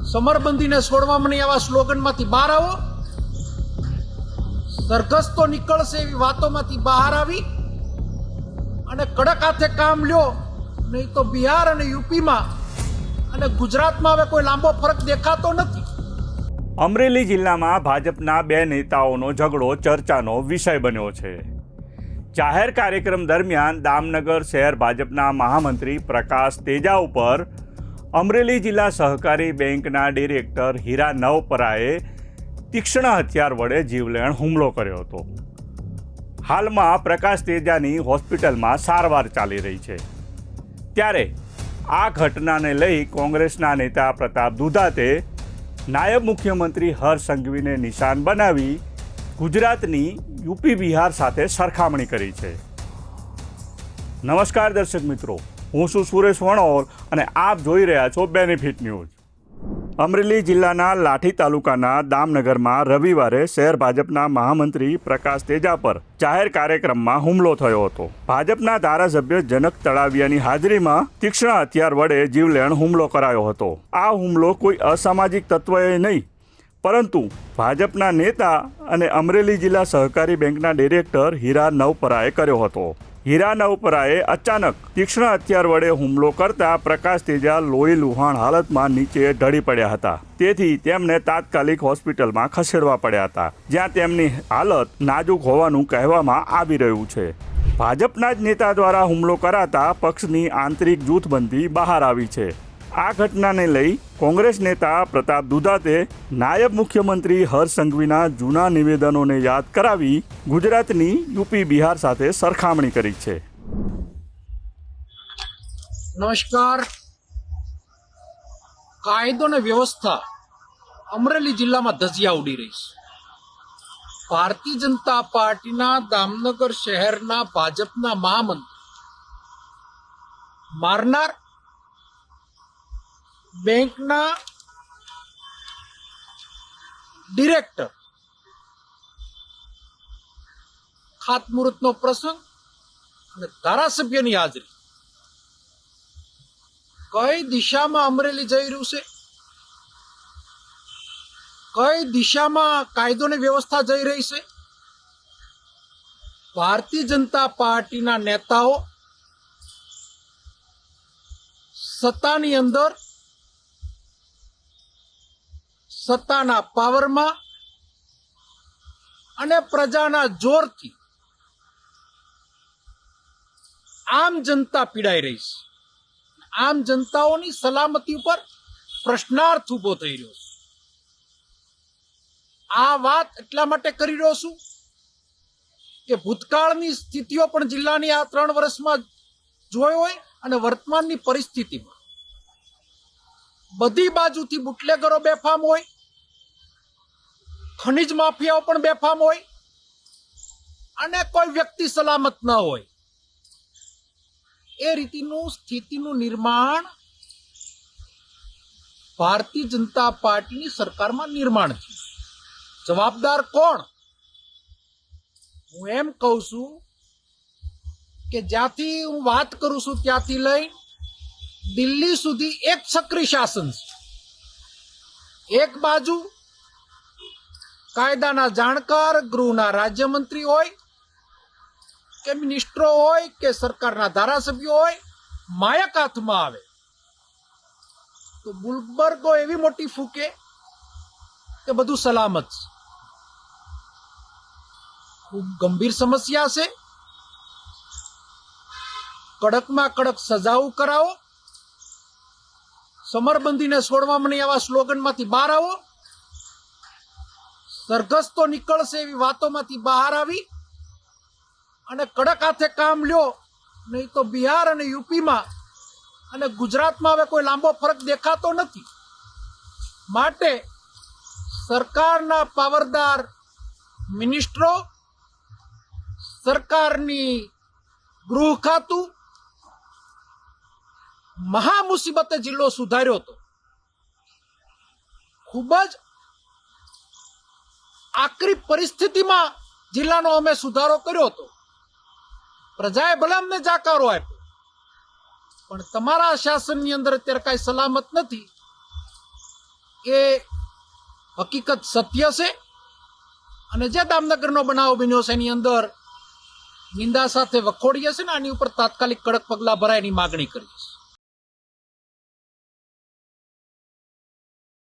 સમરબંધીને છોડવામાં નહીં આવા સ્લોગનમાંથી બહાર આવો. સરઘસ તો નીકળશે એવી વાતોમાંથી બહાર આવી અને કડક હાથે કામ લ્યો, નહીં તો બિહાર અને યુપીમાં અને ગુજરાતમાં હવે કોઈ લાંબો ફરક દેખાતો નથી. અમરેલી જિલ્લામાં ભાજપના બે નેતાઓનો ઝઘડો ચર્ચાનો વિષય બન્યો છે. જાહેર કાર્યક્રમ દરમિયાન દામનગર શહેર ભાજપના મહામંત્રી પ્રકાશ તેજા ઉપર અમરેલી જિલ્લા સહકારી બેંકના ડિરેક્ટર હીરા નવપરાએ તીક્ષ્ણ હથિયાર વડે જીવલેણ હુમલો કર્યો હતો. હાલમાં પ્રકાશ તેજાની હોસ્પિટલમાં સારવાર ચાલી રહી છે. ત્યારે આ ઘટનાને લઈ કોંગ્રેસના નેતા પ્રતાપ દુધાતે નાયબ મુખ્યમંત્રી હર્ષ સંઘવીને નિશાન બનાવી ગુજરાતની યુપી બિહાર સાથે સરખામણી કરી છે. નમસ્કાર દર્શક મિત્રો, હું છું સુરેશ વણોર અને આપ જોઈ રહ્યા છો બેનિફિટ ન્યૂઝ. અમરેલી જિલ્લાના લાઠી તાલુકાના દામનગરમાં રવિવારે શહેર ભાજપના મહામંત્રી પ્રકાશ તેજા પર જાહેર કાર્યક્રમમાં હુમલો થયો હતો. ભાજપના ધારાસભ્ય જનક તળાવિયાની હાજરીમાં તીક્ષ્ણ હથિયાર વડે જીવલેણ હુમલો કરાયો હતો. આ હુમલો કોઈ અસામાજિક તત્વએ નહીં, પરંતુ ભાજપના નેતા અને અમરેલી જિલ્લા સહકારી બેંકના ડિરેક્ટર હીરા નવપરાએ કર્યો હતો. હીરા નવપરાએ અચાનક તીક્ષ્ણ હથિયાર વડે હુમલો કરતા પ્રકાશ તેજા લોહી લુહાણ હાલતમાં નીચે ઢળી પડ્યા હતા. તેથી તેમને તાત્કાલિક હોસ્પિટલમાં ખસેડવા પડ્યા હતા, જ્યાં તેમની હાલત નાજુક હોવાનું કહેવામાં આવી રહ્યું છે. ભાજપના જ નેતા દ્વારા હુમલો કરાતા પક્ષની આંતરિક જૂથબંધી બહાર આવી છે. આ ઘટનાને લઈ કોંગ્રેસ નેતા પ્રતાપ દુધાતે નાયબ મુખ્યમંત્રી હર્ષ સંઘવીના જૂના નિવેદનોને યાદ કરાવી ગુજરાતની યુપી બિહાર સાથે સરખામણી કરી છે. નમસ્કાર. કાયદો અને વ્યવસ્થા અમરેલી જિલ્લામાં ધજિયા ઉડી રહી છે. ભારતીય જનતા પાર્ટીના દામનગર શહેરના ભાજપના મહામંત્રી મારનાર બેંકના ડિરેક્ટર ખાતમુહૂર્તનો પ્રસંગ અને ધારાસભ્યની હાજરી કઈ દિશામાં અમરેલી જઈ રહ્યું છે, કઈ દિશામાં કાયદો અને વ્યવસ્થા જઈ રહી છે. ભારતીય જનતા પાર્ટીના નેતાઓ સત્તાની અંદર સત્તાના પાવરમાં અને પ્રજાના જોરથી આમ જનતા પીડાઈ રહી છે. આમ જનતાઓની સલામતી ઉપર પ્રશ્નાર્થ ઉભો થઈ રહ્યો છે. આ વાત એટલા માટે કરી રહ્યો છું કે ભૂતકાળની સ્થિતિઓ પણ જિલ્લાની આ 3 વર્ષમાં જોઈ હોય અને વર્તમાનની પરિસ્થિતિમાં બધી બાજુથી બુટલેગરો બેફામ હોય, ખનિજ માફિયાઓ પણ બેફામ હોય અને કોઈ વ્યક્તિ સલામત ન હોય. એ રીતિનું સ્થિતિનું નિર્માણ ભારતીય જનતા પાર્ટીની સરકારમાં નિર્માણ થયું. જવાબદાર કોણ? હું એમ કહું છું કે જ્યાંથી હું વાત કરું છું ત્યાંથી લઈ દિલ્હી સુધી એક સક્રિય શાસન છે. એક બાજુ કાયદાના જાણકાર ગૃહના રાજ્યમંત્રી હોય કે મિનિસ્ટરો હોય કે સરકારના ધારાસભ્યો હોય, માયક હાથમાં આવે તો બુલબર્ગો એવી મોટી ફૂકે કે બધું સલામત છે. ખૂબ ગંભીર સમસ્યા છે. કડકમાં કડક સજાઓ કરાવો. સમરબંધીને છોડવામાં નહીં આવા સ્લોગનમાંથી બહાર આવો. સરઘસ તો નીકળશે એવી વાતોમાંથી બહાર આવી અને કડક હાથે કામ લ્યો, નહીં તો બિહાર અને યુપીમાં અને ગુજરાતમાં હવે કોઈ લાંબો ફરક દેખાતો નથી. માટે સરકારના પાવરદાર મિનિસ્ટરો, સરકારની ગૃહ ખાતું મહા મુસીબતે જિલ્લો સુધાર્યો હતો. ખૂબ જ આકરી પરિસ્થિતિમાં જિલ્લાનો અમે સુધારો કર્યો હતો. પ્રજાએ ભલે અમને જાકારો આપ્યો, પણ તમારા શાસનની અંદર અત્યારે કાંઈ સલામત નથી. એ હકીકત સત્ય છે અને જે દામનગરનો બનાવ બન્યો છે એની અંદર નિંદા સાથે વખોડીએ છે ને આની ઉપર તાત્કાલિક કડક પગલાં ભરાય એની માગણી કરીએ છીએ.